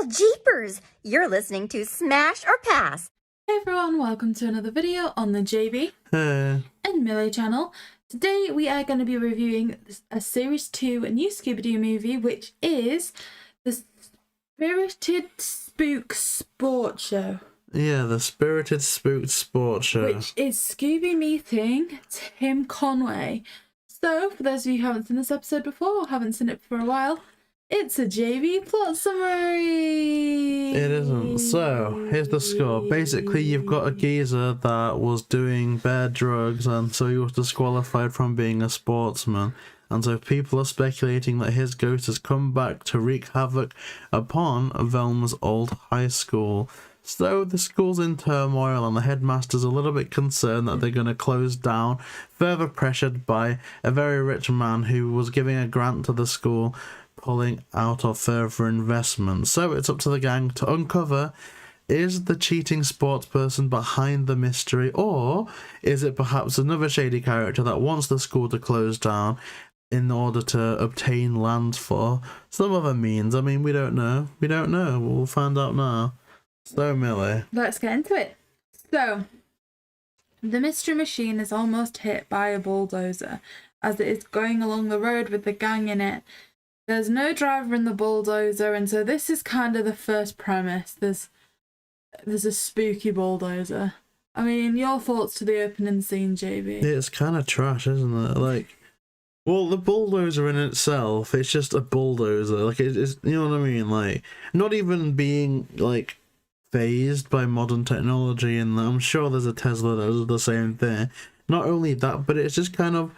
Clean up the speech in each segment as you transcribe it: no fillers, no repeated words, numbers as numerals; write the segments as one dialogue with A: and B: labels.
A: Well, jeepers! You're listening to Smash or Pass.
B: Hey everyone, welcome to another video on the JayBee and Milly channel. Today we are going to be reviewing a Series 2 new Scooby-Doo movie, which is the Spirited Spook Sport Show.
C: Yeah, the Spirited Spooked Sport Show.
B: Which is Scooby meeting Tim Conway. So, for those of you who haven't seen this episode before or haven't seen it for a while, it's a JayBee plot summary.
C: It isn't. So, here's the score. Basically, you've got a geezer that was doing bad drugs, and so he was disqualified from being a sportsman. And so people are speculating that his ghost has come back to wreak havoc upon Velma's old high school. So the school's in turmoil, and the headmaster's a little bit concerned that they're going to close down, further pressured by a very rich man who was giving a grant to the school, pulling out of further investment. So it's up to the gang to uncover, is the cheating sports person behind the mystery, or is it perhaps another shady character that wants the school to close down in order to obtain land for some other means? I mean, we don't know. We don't know. We'll find out now. So, Milly,
B: let's get into it. So, the mystery machine is almost hit by a bulldozer as it is going along the road with the gang in it. There's no driver in the bulldozer, and so this is kind of the first premise. There's a spooky bulldozer. I mean, your thoughts to the opening scene, JayBee?
C: It's kind of trash, isn't it? Like, well, the bulldozer in itself, it's just a bulldozer. Like, it's, you know what I mean? Like, not even being, like, phased by modern technology, and I'm sure there's a Tesla that does the same thing. Not only that, but it's just kind of,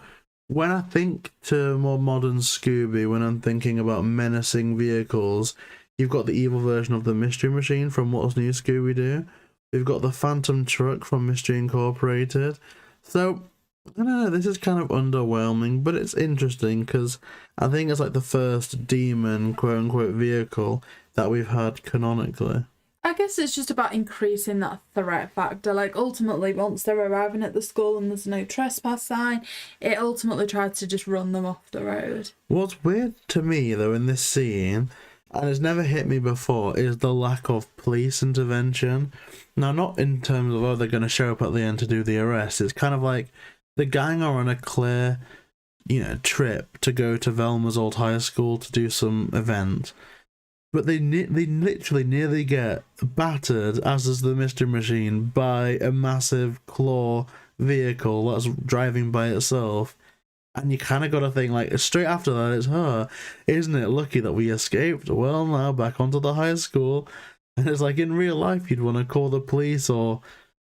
C: when I think to more modern Scooby, when I'm thinking about menacing vehicles, you've got the evil version of the Mystery Machine from What's New Scooby-Doo. We've got the Phantom Truck from Mystery Incorporated. So, I don't know, this is kind of underwhelming, but it's interesting because I think it's like the first demon, quote-unquote, vehicle that we've had canonically.
B: I guess it's just about increasing that threat factor. Like, ultimately, once they're arriving at the school and there's no trespass sign, it ultimately tries to just run them off the road.
C: What's weird to me, though, in this scene, and it's never hit me before, is the lack of police intervention. Now, not in terms of, oh, they're going to show up at the end to do the arrest. It's kind of like the gang are on a clear, trip to go to Velma's old high school to do some event. But they literally nearly get battered, as does the Mystery Machine, by a massive claw vehicle that's driving by itself. And you kind of got to think, like, straight after that, it's her. Isn't it lucky that we escaped? Well, now back onto the high school. And it's like, in real life, you'd want to call the police or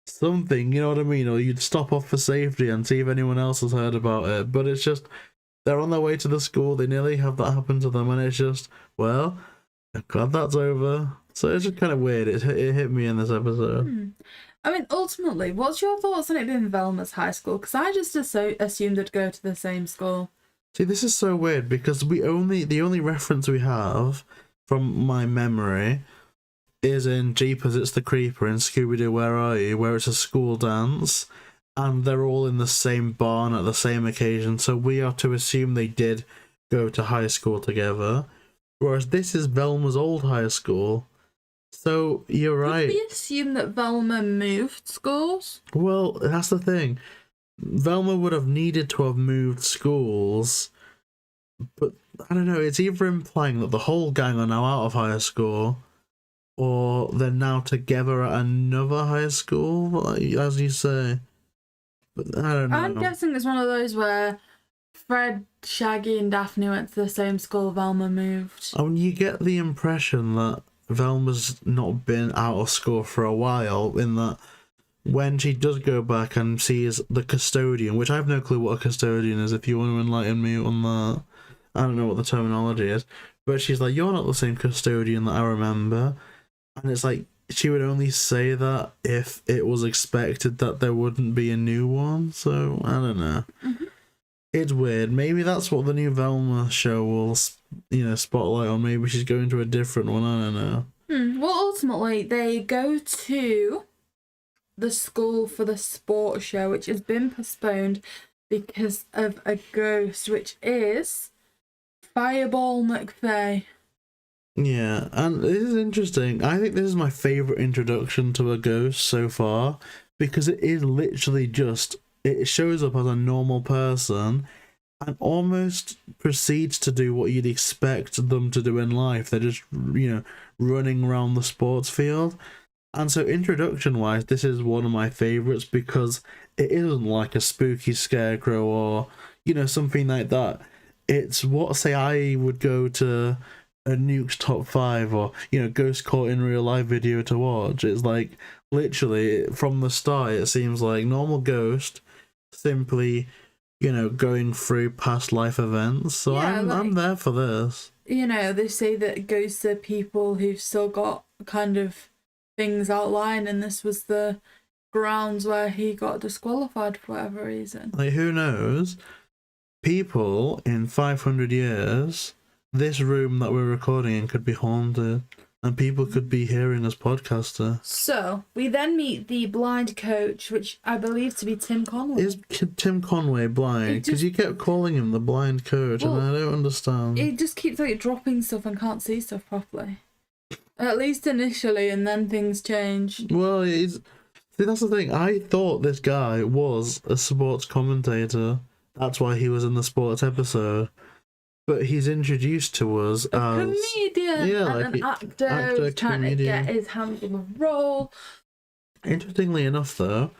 C: something, you know what I mean? Or you'd stop off for safety and see if anyone else has heard about it. But it's just, they're on their way to the school, they nearly have that happen to them, and it's just, well, I'm glad that's over. So it's just kind of weird. It hit me in this episode.
B: I mean, ultimately, what's your thoughts on it being Velma's high school? Because I just assumed they'd go to the same school.
C: See, this is so weird because the only reference we have from my memory is in Jeepers It's the Creeper in Scooby-Doo Where Are You, where it's a school dance and they're all in the same barn at the same occasion. So we are to assume they did go to high school together. Whereas this is Velma's old high school. So, you're right.
B: Did we assume that Velma moved schools?
C: Well, that's the thing. Velma would have needed to have moved schools. But, I don't know, it's either implying that the whole gang are now out of high school, or they're now together at another high school, as you say. But, I don't know.
B: I'm guessing it's one of those where Fred, Shaggy and Daphne went to the same school Velma moved.
C: I mean, you get the impression that Velma's not been out of school for a while, in that when she does go back and sees the custodian, which I have no clue what a custodian is, if you want to enlighten me on that. I don't know what the terminology is. But she's like, you're not the same custodian that I remember. And it's like, she would only say that if it was expected that there wouldn't be a new one. So, I don't know. It's weird. Maybe that's what the new Velma show will, spotlight on. Maybe she's going to a different one. I don't know.
B: Well, ultimately, they go to the school for the sports show, which has been postponed because of a ghost, which is Fireball McFay.
C: Yeah, and this is interesting. I think this is my favourite introduction to a ghost so far, because it is literally just, it shows up as a normal person and almost proceeds to do what you'd expect them to do in life. They're just, running around the sports field. And so introduction-wise, this is one of my favourites because it isn't like a spooky scarecrow or, something like that. It's what, say, I would go to a Nuke's Top 5 or, Ghost Caught in Real Life video to watch. It's like, literally, from the start, it seems like normal ghost simply, going through past life events. So
B: Yeah,
C: I'm there for this.
B: They say that ghosts are people who've still got kind of things outlined, and this was the grounds where he got disqualified for whatever reason.
C: Like, who knows? People in 500 years, this room that we're recording in could be haunted, and people could be hearing us podcaster.
B: So, we then meet the blind coach, which I believe to be Tim Conway.
C: Is Tim Conway blind? Because you kept calling him the blind coach, and I don't understand.
B: It just keeps dropping stuff and can't see stuff properly. At least initially, and then things change.
C: Well, see, that's the thing. I thought this guy was a sports commentator. That's why he was in the sports episode. But he's introduced to us as
B: a comedian and an actor who's trying to get his hands on the role.
C: Interestingly enough, though,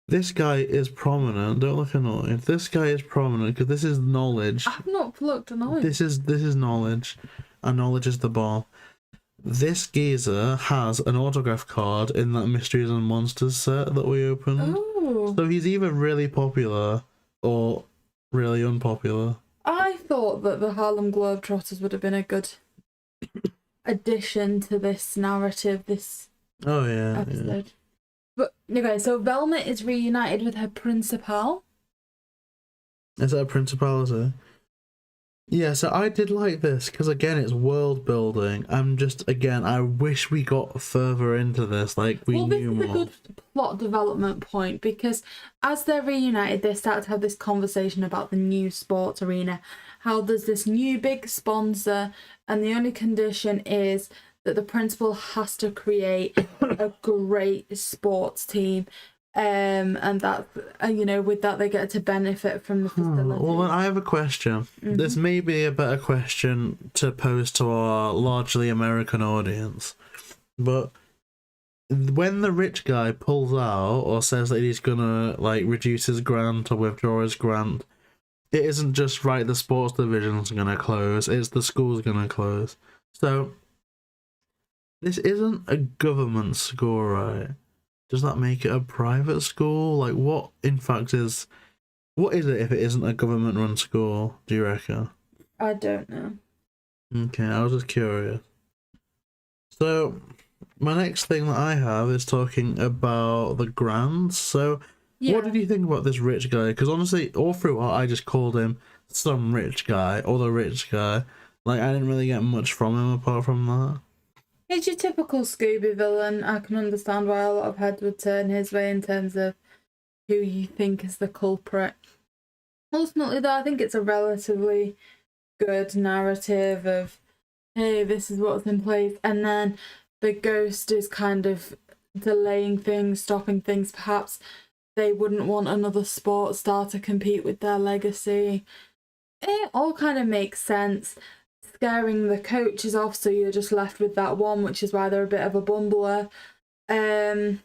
C: this guy is prominent. Don't look annoyed. This guy is prominent because this is knowledge.
B: I've not looked annoyed.
C: This is knowledge, and knowledge is the bomb. This geezer has an autograph card in that Mysteries and Monsters set that we opened.
B: Oh.
C: So he's either really popular or really unpopular.
B: I thought that the Harlem Globetrotters would have been a good addition to this narrative, this episode. Yeah. But, okay, so Velma is reunited with her principal.
C: Is that a principality? Yeah, so I did like this, because again, it's world building. I wish we got further into this, like we knew more.
B: This is a good plot development point, because as they're reunited, they start to have this conversation about the new sports arena, how there's this new big sponsor, and the only condition is that the principal has to create a great sports team. And that, with that they get to benefit from the facility.
C: Well, then I have a question. Mm-hmm. This may be a better question to pose to our largely American audience. But when the rich guy pulls out or says that he's gonna reduce his grant or withdraw his grant, it isn't just the sports division's gonna close, it's the school's gonna close. So this isn't a government school, right? Does that make it a private school? What is it if it isn't a government-run school, do you reckon?
B: I don't know.
C: Okay, I was just curious. So, my next thing that I have is talking about the grants. So, What did you think about this rich guy? Because honestly, all throughout, I just called him some rich guy, or the rich guy. I didn't really get much from him apart from that.
B: He's your typical Scooby villain. I can understand why a lot of heads would turn his way in terms of who you think is the culprit. Ultimately, though, I think it's a relatively good narrative of, hey, this is what's in place, and then the ghost is kind of delaying things, stopping things. Perhaps they wouldn't want another sports star to compete with their legacy. It all kind of makes sense. Scaring the coaches off, so you're just left with that one, which is why they're a bit of a bumbler. And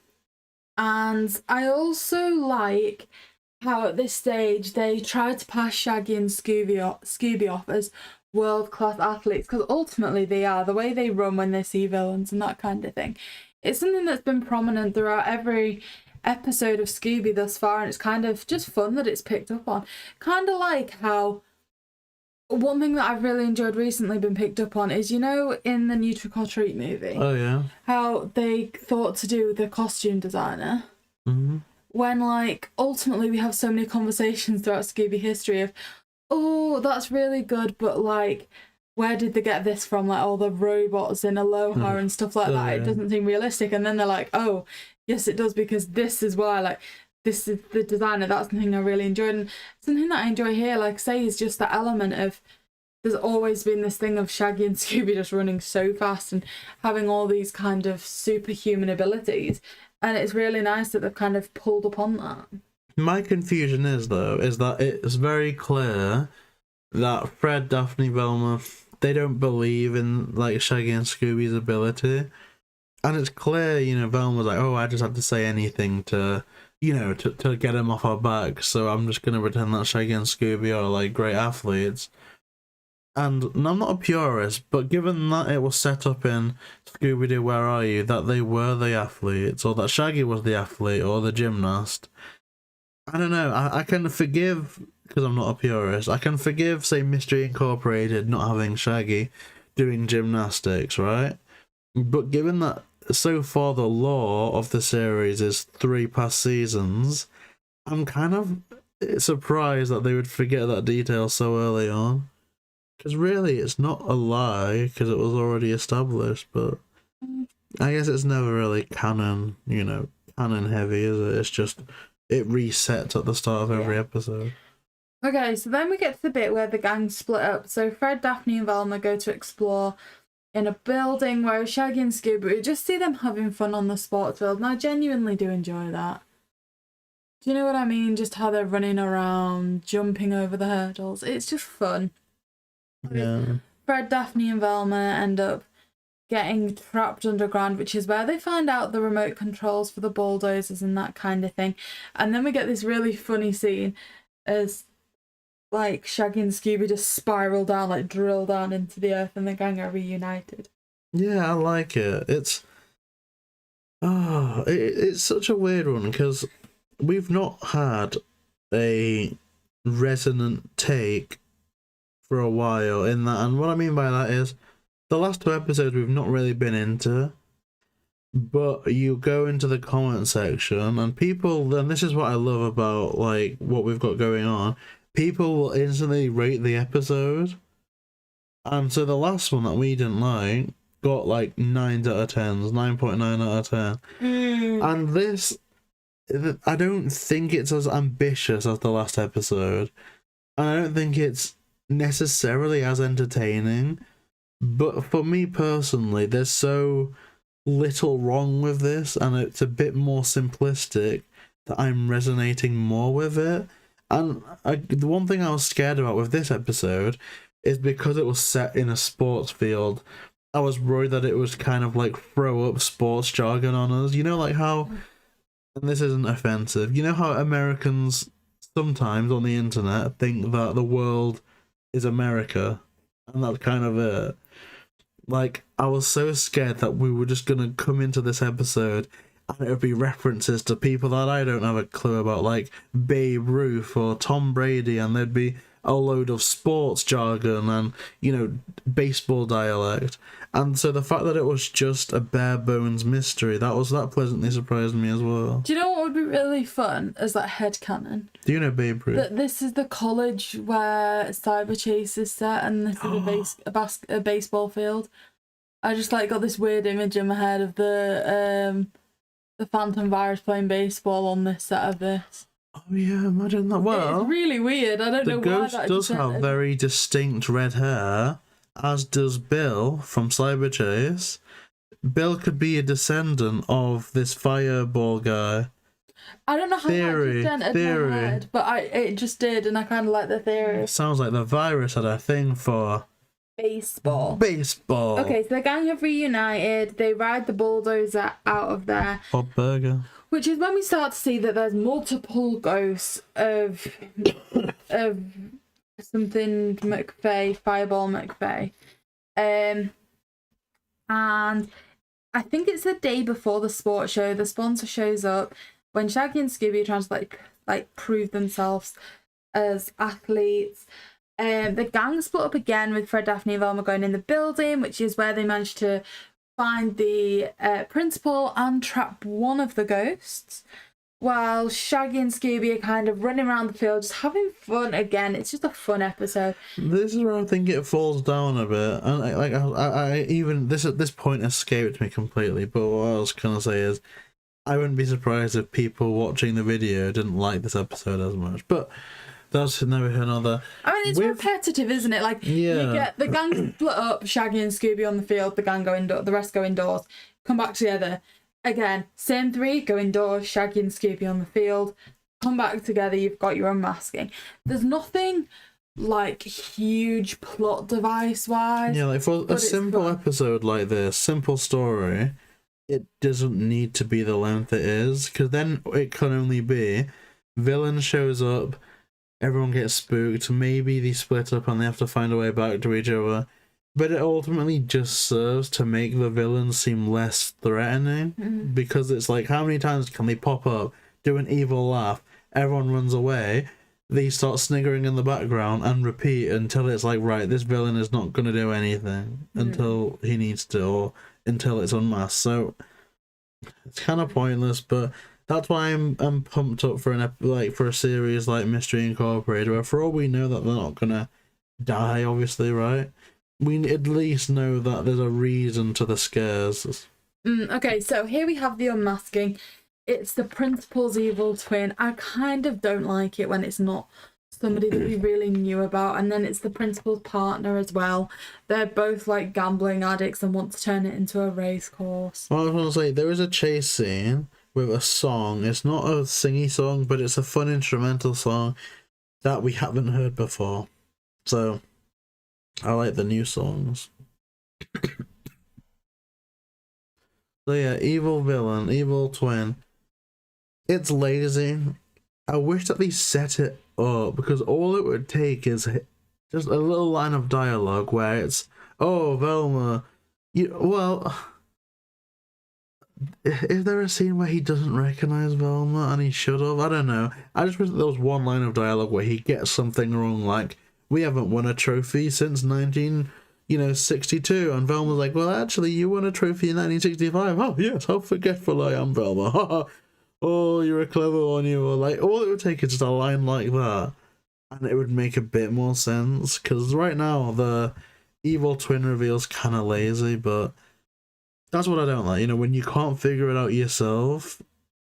B: I also like how at this stage they try to pass Shaggy and Scooby off as world-class athletes, because ultimately they are, the way they run when they see villains and that kind of thing. It's something that's been prominent throughout every episode of Scooby thus far, and it's kind of just fun that it's picked up on. Kind of like how one thing that I've really enjoyed recently been picked up on is, in the New Trick or Treat movie, how they thought to do the costume designer.
C: Mm-hmm.
B: When, ultimately we have so many conversations throughout Scooby history of, oh, that's really good, but, where did they get this from? All the robots in Aloha and stuff like that. It doesn't seem realistic. And then they're like, oh, yes, it does, because this is why, this is the designer. That's something I really enjoyed. And something that I enjoy here, like I say, is just that element of there's always been this thing of Shaggy and Scooby just running so fast and having all these kind of superhuman abilities. And it's really nice that they've kind of pulled upon that.
C: My confusion is that it's very clear that Fred, Daphne, Velma, they don't believe in like Shaggy and Scooby's ability. And it's clear, you know, Velma's like, oh, I just have to say anything to, you know, to get him off our back, so I'm just going to pretend that Shaggy and Scooby are, like, great athletes. And I'm not a purist, but given that it was set up in Scooby-Doo, Where Are You, that they were the athletes, or that Shaggy was the athlete, or the gymnast, I don't know, I can forgive, because I'm not a purist, I can forgive, say, Mystery Incorporated not having Shaggy doing gymnastics, right? But given that so far the lore of the series is 3 past seasons, I'm kind of surprised that they would forget that detail so early on. Because really, it's not a lie, because it was already established, but I guess it's never really canon, you know, canon heavy, is it? It's just, it resets at the start of every episode.
B: Okay, so then we get to the bit where the gang split up. So Fred, Daphne and Velma go to explore in a building where Shaggy and Scooby, we just see them having fun on the sports field, and I genuinely do enjoy that. Do you know what I mean? Just how they're running around, jumping over the hurdles. It's just fun.
C: Yeah.
B: Fred, Daphne and Velma end up getting trapped underground, which is where they find out the remote controls for the bulldozers and that kind of thing. And then we get this really funny scene as like Shaggy and Scooby just spiral down, like drill down into the earth, and the gang are reunited.
C: Yeah, I like it. It's it's such a weird one because we've not had a resonant take for a while in that, and what I mean by that is the last 2 episodes we've not really been into, but you go into the comment section and people, and this is what I love about like what we've got going on, people will instantly rate the episode. And so the last one that we didn't like got like 9 out of 10s, 9.9 out of 10. And this, I don't think it's as ambitious as the last episode. And I don't think it's necessarily as entertaining. But for me personally, there's so little wrong with this, and it's a bit more simplistic that I'm resonating more with it. And the one thing I was scared about with this episode is because it was set in a sports field, I was worried that it was kind of like throw up sports jargon on us. You know, like how, and this isn't offensive, you know how Americans sometimes on the internet think that the world is America, and that's kind of it. Like, I was so scared that we were just going to come into this episode and it would be references to people that I don't have a clue about, like Babe Ruth or Tom Brady, and there'd be a load of sports jargon and, you know, baseball dialect. And so the fact that it was just a bare bones mystery, that pleasantly surprised me as well.
B: Do you know what would be really fun as that headcanon?
C: Do you know Babe Ruth?
B: That this is the college where Cyber Chase is set, and this is a baseball field. I just like got this weird image in my head of the Phantom Virus playing baseball on this set of this.
C: Oh yeah, imagine that. Well,
B: it's really weird. I don't know why that
C: the ghost does have very distinct red hair, as does Bill from Cyber Chase. Bill could be a descendant of this fireball guy.
B: I don't know how that just entered my head, but it just did, and I kind of like the theory.
C: Sounds like the virus had a thing for
B: baseball.
C: Okay,
B: so the gang have reunited. They ride the bulldozer out of there.
C: Bob Burger. Which
B: is when we start to see that there's multiple ghosts of something McVeigh, Fireball McVeigh. And I think it's the day before the sports show. The sponsor shows up when Shaggy and Scooby are trying to like prove themselves as athletes. The gang split up again with Fred, Daphne and Velma going in the building, which is where they managed to find the principal and trap one of the ghosts, while Shaggy and Scooby are kind of running around the field just having fun again. It's just a fun episode.
C: This is where I think it falls down a bit, and I even this at this point escaped me completely. But what I was gonna say is, I wouldn't be surprised if people watching the video didn't like this episode as much. But That's never another.
B: I mean, it's repetitive, isn't it? Like, you get the gang split up, Shaggy and Scooby on the field, the gang go indoors, the rest go indoors, come back together. Again, same three, go indoors, Shaggy and Scooby on the field, come back together, you've got your unmasking. There's nothing, like, huge plot device-wise.
C: Yeah, like, for a simple episode like this, simple story, it doesn't need to be the length it is, because then it can only be villain shows up, everyone gets spooked, maybe they split up and they have to find a way back to each other, but it ultimately just serves to make the villain seem less threatening, because it's like, how many times can they pop up, do an evil laugh, everyone runs away, they start sniggering in the background and repeat until it's like, right, this villain is not going to do anything until he needs to, or until it's unmasked. So it's kind of pointless, but that's why I'm pumped up for for a series like Mystery Incorporated, where for all we know that they're not gonna die, obviously, right? We at least know that there's a reason to the scares.
B: Okay, so here we have the unmasking. It's the principal's evil twin. I kind of don't like it when it's not somebody that we really knew about, and then it's the principal's partner as well. They're both like gambling addicts and want to turn it into a race course.
C: Well, I was gonna say, there is a chase scene with a song. It's not a singy song, but it's a fun instrumental song that we haven't heard before. So I like the new songs. So yeah, evil villain, evil twin. It's lazy. I wish that they set it up, because all it would take is just a little line of dialogue where it's, oh, Velma, is there a scene where he doesn't recognize Velma and he should have? I don't know. I just wish that there was one line of dialogue where he gets something wrong, like, we haven't won a trophy since 1962, and Velma's like, well, actually, you won a trophy in 1965. Oh, yes, how forgetful I am, Velma. Oh, you're a clever one, you were. Like, all it would take is just a line like that, and it would make a bit more sense, because right now, the evil twin reveal's kind of lazy, but that's what I don't like. You know, when you can't figure it out yourself,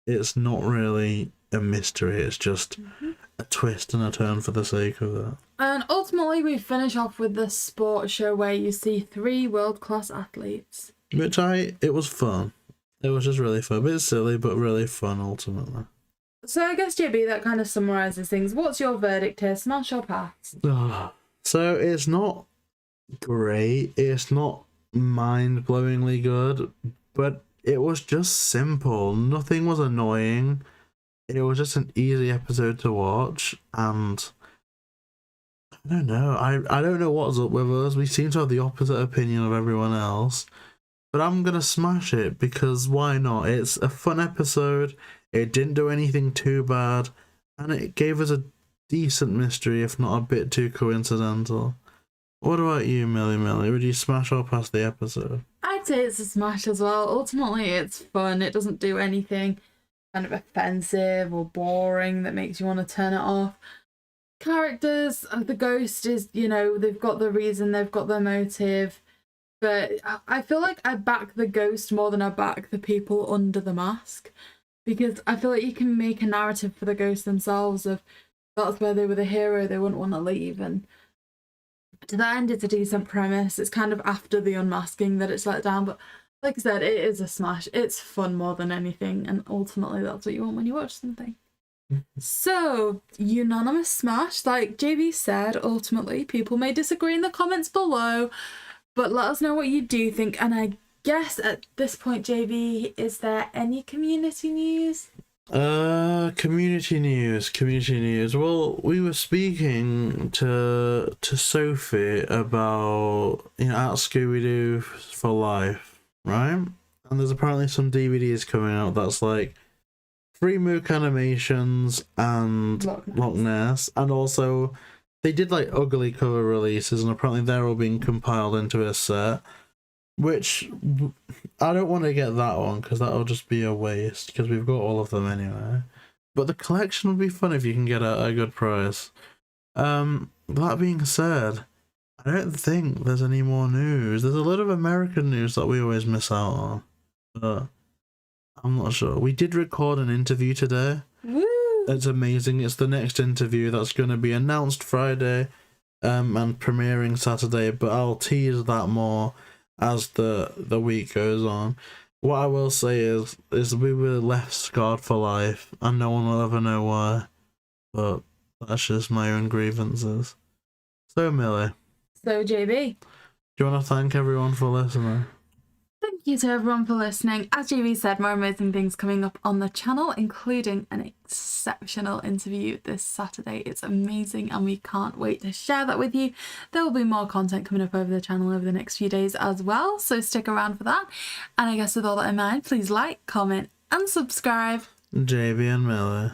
C: it's not really a mystery. It's just a twist and a turn for the sake of it.
B: And ultimately, we finish off with the sports show where you see 3 world-class athletes.
C: It was fun. It was just really fun. A bit silly, but really fun, ultimately.
B: So I guess, JayBee, that kind of summarises things. What's your verdict here? Smash or pass?
C: So it's not great. It's not mind-blowingly good, but it was just simple. Nothing was annoying. It was just an easy episode to watch, and I don't know. I don't know what's up with us. We seem to have the opposite opinion of everyone else, but I'm gonna smash it, because why not? It's a fun episode. It didn't do anything too bad, and it gave us a decent mystery, if not a bit too coincidental. What about you, Milly? Would you smash or pass the episode?
B: I'd say it's a smash as well. Ultimately, it's fun. It doesn't do anything kind of offensive or boring that makes you want to turn it off. Characters, the ghost is, they've got the reason, they've got their motive, but I feel like I back the ghost more than I back the people under the mask, because I feel like you can make a narrative for the ghost themselves of that's where they were the hero, they wouldn't want to leave, and to that end, it's a decent premise. It's kind of after the unmasking that it's let down, but like I said, it is a smash. It's fun more than anything, and ultimately that's what you want when you watch something. So, unanimous smash. Like JayBee said, ultimately, people may disagree in the comments below, but let us know what you do think. And I guess at this point, JayBee, is there any community news?
C: Community news. Well, we were speaking to Sophie about, at Scooby-Doo for Life, right? And there's apparently some DVDs coming out that's like Free Mook animations and Loch Ness, and also they did like ugly cover releases, and apparently they're all being compiled into a set, which I don't want to get that one because that'll just be a waste, because we've got all of them anyway. But the collection would be fun if you can get a good price. That being said, I don't think there's any more news. There's a lot of American news that we always miss out on, but I'm not sure. We did record an interview today.
B: Woo!
C: It's amazing. It's the next interview that's going to be announced Friday and premiering Saturday, but I'll tease that more as the week goes on. What I will say is we were left scarred for life, and no one will ever know why, but that's just my own grievances. So, Millie.
B: So, JB.
C: Do you want to thank everyone for listening?
B: Thank you to everyone for listening. As JB said, more amazing things coming up on the channel, including an exceptional interview this Saturday. It's amazing and we can't wait to share that with you. There will be more content coming up over the channel over the next few days as well, so stick around for that. And I guess with all that in mind, please like, comment and subscribe.
C: JayBee and Milly.